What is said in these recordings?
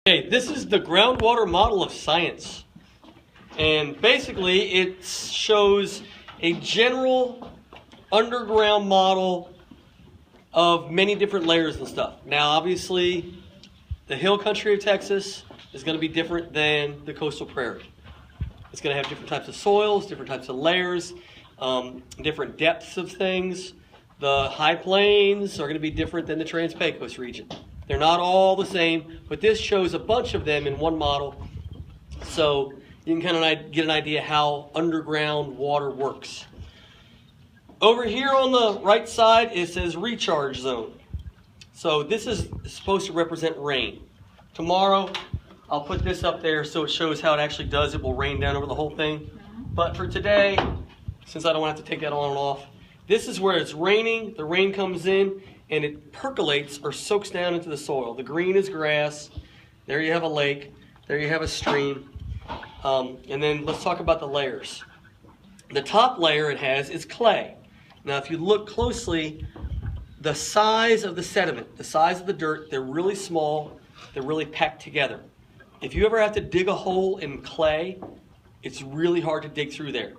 Okay, this is the groundwater model of science. And basically it shows a general underground model of many different layers and stuff. Now obviously the hill country of Texas is going to be different than the coastal prairie. It's going to have different types of soils, different types of layers, different depths of things. The high plains are going to be different than the Trans-Pecos region. They're not all the same, but this shows a bunch of them in one model, so you can kind of get an idea how underground water works. Over here on the right side, it says recharge zone. So this is supposed to represent rain. Tomorrow, I'll put this up there so it shows how it actually does. It will rain down over the whole thing. But for today, since I don't want to have to take that on and off, this is where it's raining, the rain comes in, and it percolates or soaks down into the soil. The green is grass. There you have a lake. There you have a stream. And then let's talk about the layers. The top layer it has is clay. Now if you look closely, the size of the sediment, the size of the dirt, they're really small. They're really packed together. If you ever have to dig a hole in clay, it's really hard to dig through there.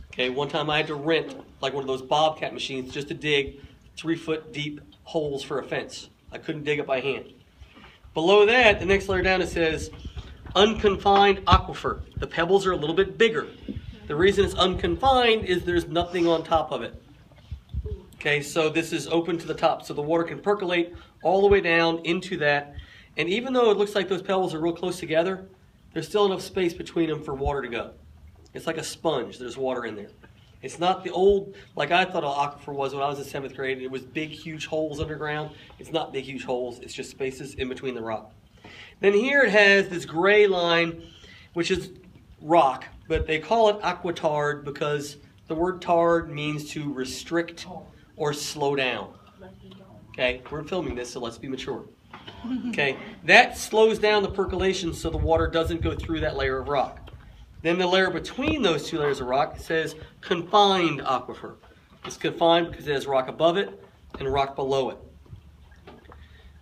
Okay, one time I had to rent like one of those bobcat machines just to dig 3-foot deep holes for a fence. I couldn't dig it by hand. Below that, the next layer down, it says unconfined aquifer. The pebbles are a little bit bigger. The reason it's unconfined is there's nothing on top of it. Okay, so this is open to the top, so the water can percolate all the way down into that. And even though it looks like those pebbles are real close together, there's still enough space between them for water to go. It's like a sponge. There's water in there. It's not the old, like I thought an aquifer was when I was in 7th grade. It was big, huge holes underground. It's not big, huge holes. It's just spaces in between the rock. Then here it has this gray line, which is rock, but they call it aquitard because the word tard means to restrict or slow down. Okay, we're filming this, so let's be mature. Okay, that slows down the percolation so the water doesn't go through that layer of rock. Then the layer between those two layers of rock says confined aquifer. It's confined because it has rock above it and rock below it.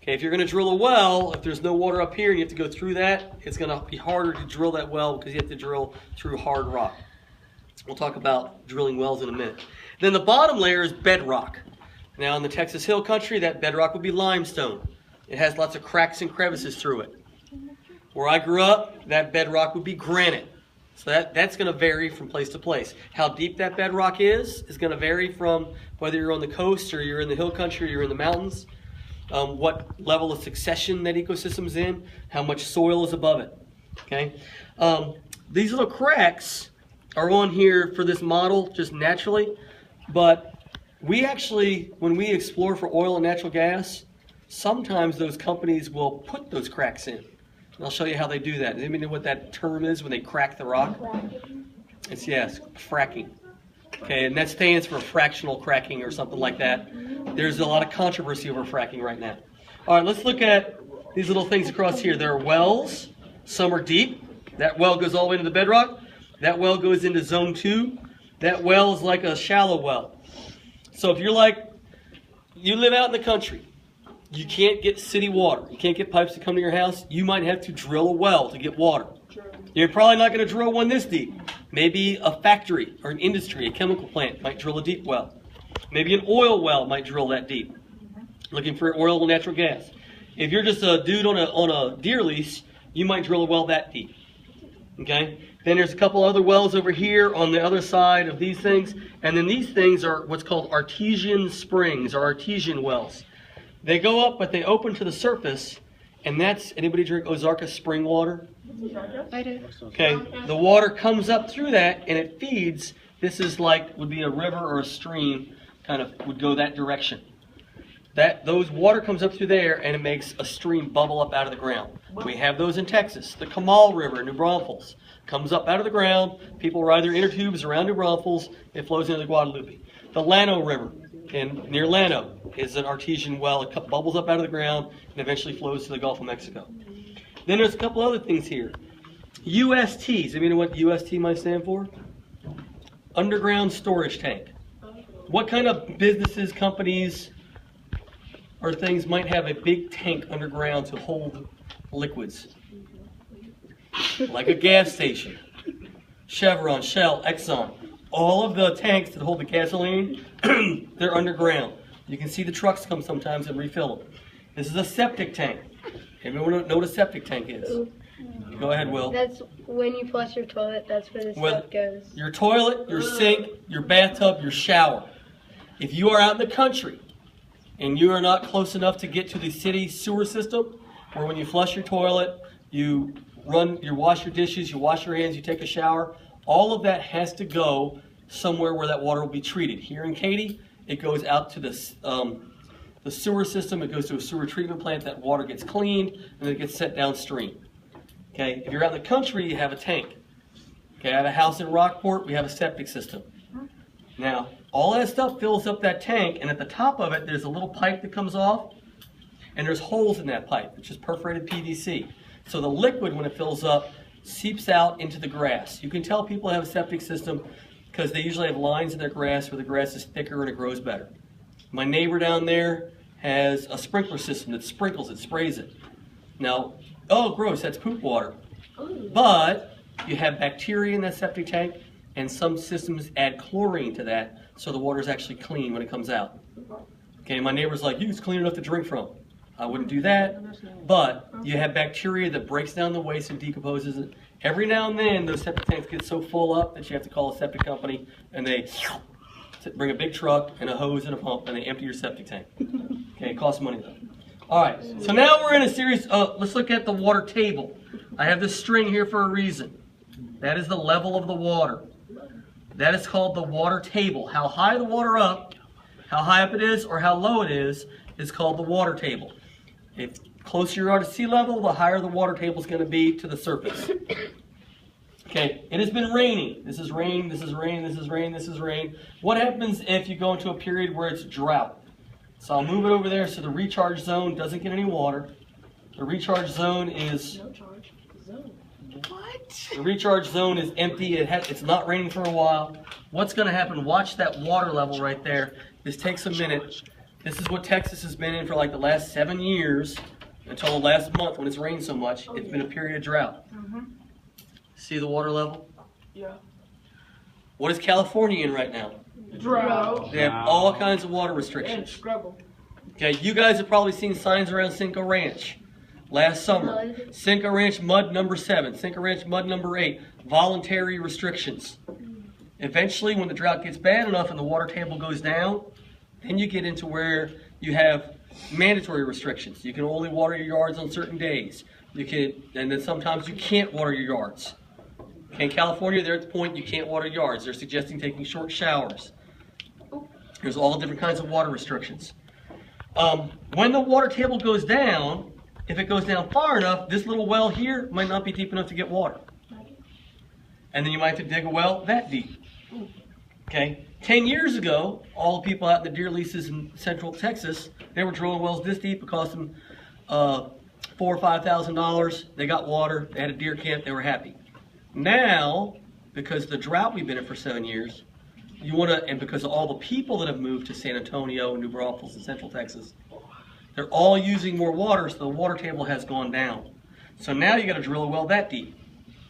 Okay, if you're going to drill a well, if there's no water up here and you have to go through that, it's going to be harder to drill that well because you have to drill through hard rock. We'll talk about drilling wells in a minute. Then the bottom layer is bedrock. Now in the Texas Hill Country, that bedrock would be limestone. It has lots of cracks and crevices through it. Where I grew up, that bedrock would be granite. So that's going to vary from place to place. How deep that bedrock is going to vary from whether you're on the coast or you're in the hill country or you're in the mountains. What level of succession that ecosystem's in, how much soil is above it. Okay, these little cracks are on here for this model just naturally, but we actually, when we explore for oil and natural gas, sometimes those companies will put those cracks in. And I'll show you how they do that. Does anybody know what that term is when they crack the rock? It's, yes, fracking. Okay, and that stands for fractional cracking or something like that. There's a lot of controversy over fracking right now. All right, let's look at these little things across here. There are wells. Some are deep. That well goes all the way to the bedrock. That well goes into zone 2. That well is like a shallow well. So if you're like, you live out in the country, you can't get city water, you can't get pipes to come to your house, you might have to drill a well to get water. You're probably not going to drill one this deep. Maybe a factory or an industry, a chemical plant might drill a deep well. Maybe an oil well might drill that deep, looking for oil and natural gas. If you're just a dude on a deer lease, you might drill a well that deep. Okay? Then there's a couple other wells over here on the other side of these things. And then these things are what's called artesian springs or artesian wells. They go up, but they open to the surface. And that's, anybody drink Ozarka spring water? I do. Okay, the water comes up through that and it feeds. This is like, would be a river or a stream, kind of would go that direction. Those water comes up through there and it makes a stream bubble up out of the ground. We have those in Texas. The Kamal River in New Braunfels comes up out of the ground. People ride their inner tubes around New Braunfels. It flows into the Guadalupe. The Llano River near Llano is an artesian well. It bubbles up out of the ground and eventually flows to the Gulf of Mexico. Then there's a couple other things here. USTs. You know what UST might stand for? Underground storage tank. What kind of businesses, companies, or things might have a big tank underground to hold liquids. Like a gas station. Chevron, Shell, Exxon. All of the tanks that hold the gasoline, they're underground. You can see the trucks come sometimes and refill them. This is a septic tank. Everyone know what a septic tank is? Go ahead, Will. That's when you flush your toilet, that's where the stuff goes. Your toilet, your sink, your bathtub, your shower. If you are out in the country and you are not close enough to get to the city sewer system, where when you flush your toilet, you wash your dishes, you wash your hands, you take a shower, all of that has to go somewhere where that water will be treated. Here in Katy, it goes out to the sewer system. It goes to a sewer treatment plant. That water gets cleaned, and then it gets sent downstream. Okay, if you're out in the country, you have a tank. Okay, I have a house in Rockport. We have a septic system. Now, all that stuff fills up that tank, and at the top of it, there's a little pipe that comes off, and there's holes in that pipe, which is perforated PVC. So the liquid, when it fills up, seeps out into the grass. You can tell people have a septic system because they usually have lines in their grass where the grass is thicker and it grows better. My neighbor down there has a sprinkler system that sprinkles it, sprays it. Now, oh, gross, that's poop water. But you have bacteria in that septic tank, and some systems add chlorine to that, so the water is actually clean when it comes out. Okay, my neighbor's like, it's clean enough to drink from. I wouldn't do that, but you have bacteria that breaks down the waste and decomposes it. Every now and then, those septic tanks get so full up that you have to call a septic company, and they bring a big truck and a hose and a pump, and they empty your septic tank. Okay, it costs money though. All right, so now we're in a series. Let's look at the water table. I have this string here for a reason. That is the level of the water. That is called the water table. How high the water up, how high up it is, or how low it is called the water table. If closer you are to sea level, the higher the water table is going to be to the surface. Okay, it has been raining. This is rain, this is rain, this is rain, this is rain. What happens if you go into a period where it's drought? So I'll move it over there so the recharge zone doesn't get any water. The recharge zone is... No charge zone. What? The recharge zone is empty. It's not raining for a while. What's going to happen, watch that water level right there. This takes a minute. This is what Texas has been in for like the last 7 years until the last month when it's rained so much. It's been a period of drought. See the water level? Yeah. What is California in right now? Drought. They have all kinds of water restrictions. Scrabble. Okay, you guys have probably seen signs around Cinco Ranch last summer. Cinco Ranch mud number 7, Cinco Ranch mud number 8, voluntary restrictions. Eventually, when the drought gets bad enough and the water table goes down, then you get into where you have mandatory restrictions. You can only water your yards on certain days. And then sometimes you can't water your yards. Okay, in California, they're at the point you can't water yards. They're suggesting taking short showers. There's all different kinds of water restrictions. When the water table goes down, if it goes down far enough, this little well here might not be deep enough to get water. And then you might have to dig a well that deep. Okay, 10 years ago, all the people out in the deer leases in central Texas, they were drilling wells this deep. It cost them $4,000 or $5,000. They got water. They had a deer camp. They were happy. Now, because of the drought we've been in for 7 years, and because of all the people that have moved to San Antonio and New Braunfels and central Texas, they're all using more water, so the water table has gone down. So now you got to drill a well that deep.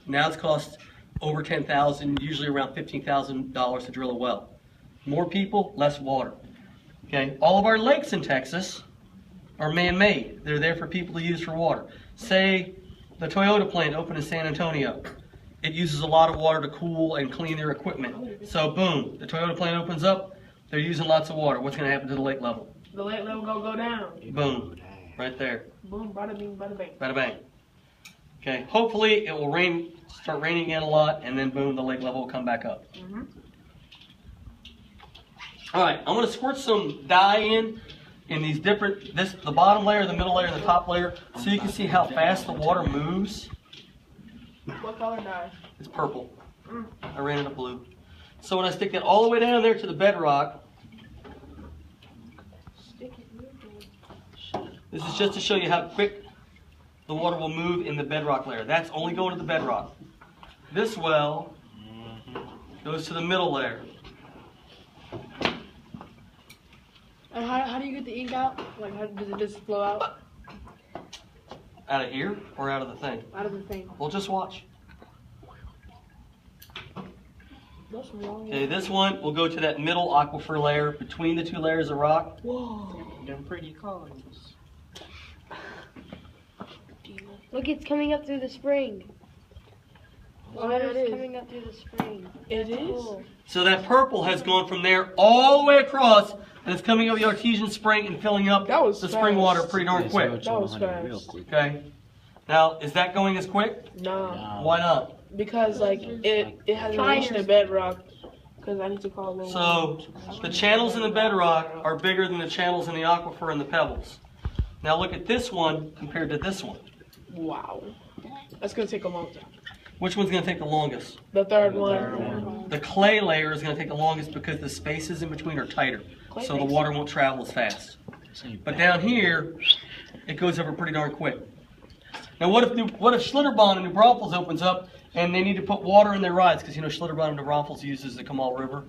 Now it's cost over $10,000, usually around $15,000 to drill a well. More people, less water. Okay, all of our lakes in Texas are man-made. They're there for people to use for water. Say the Toyota plant opened in San Antonio. It uses a lot of water to cool and clean their equipment. So boom, the Toyota plant opens up, they're using lots of water. What's going to happen to the lake level? The lake level gonna go down. Boom, right there. Boom, bada bing, bada bang. Bada bang. Okay, hopefully it will start raining again a lot, and then boom, the lake level will come back up. All right, I'm going to squirt some dye in these different, the bottom layer, the middle layer, and the top layer, so you can see how fast the water moves. What color dye? It's purple. I ran it a blue. So when I stick that all the way down there to the bedrock, this is just to show you how quick the water will move in the bedrock layer. That's only going to the bedrock. This well goes to the middle layer. And how do you get the ink out? Like, how does it just flow out? Out of here or out of the thing? Out of the thing. We'll just watch. What's wrong? Okay, this one will go to that middle aquifer layer between the two layers of rock. Whoa. Them pretty colors. Look, it's coming up through the spring. Oh, yeah, it Water's is. coming up through the spring. It is? Cool. So that purple has gone from there all the way across, and it's coming up the artesian spring and filling up That was the spring fast. water pretty darn quick. That was fast. Okay. Now, is that going as quick? Nah. Why not? Because, like, it hasn't Fire. reached the bedrock. Because I need to call them. So the channels in the bedrock are bigger than the channels in the aquifer and the pebbles. Now look at this one compared to this one. Wow. That's going to take a long time. Which one's going to take the longest? The third one. The clay layer is going to take the longest because the spaces in between are tighter, so the water won't travel as fast. But down here, it goes over pretty darn quick. Now what if Schlitterbahn in New Braunfels opens up and they need to put water in their rides? Because you know Schlitterbahn in New Braunfels uses the Kamal River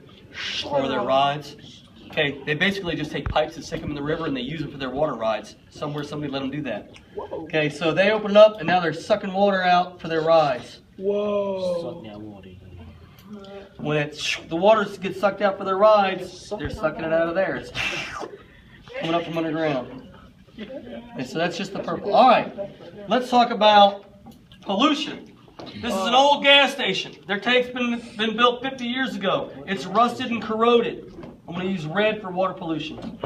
for their rides. Okay, they basically just take pipes and stick them in the river and they use them for their water rides. Somewhere somebody let them do that. Whoa. Okay, so they open it up and now they're sucking water out for their rides. Whoa. When the water gets sucked out for their rides, they're sucking it out of there. It's coming up from underground. Okay, so that's just the purple. All right, let's talk about pollution. This is an old gas station. Their tank's been built 50 years ago. It's rusted and corroded. I'm going to use red for water pollution.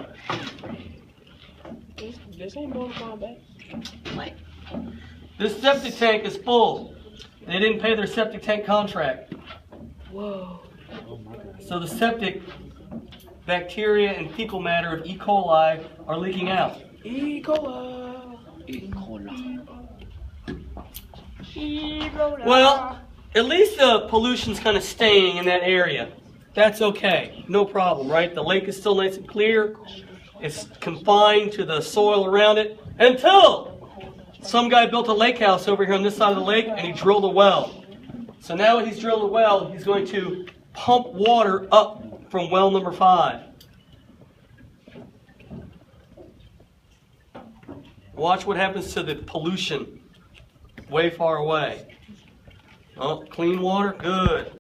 This ain't going to come back. This septic tank is full. They didn't pay their septic tank contract. Whoa. So the septic bacteria and fecal matter of E. coli are leaking out. E. coli. Well, at least the pollution's kind of staying in that area. That's okay. No problem, right? The lake is still nice and clear. It's confined to the soil around it until some guy built a lake house over here on this side of the lake and he drilled a well. So now he's drilled a well, he's going to pump water up from well number 5. Watch what happens to the pollution way far away. Oh, clean water? Good.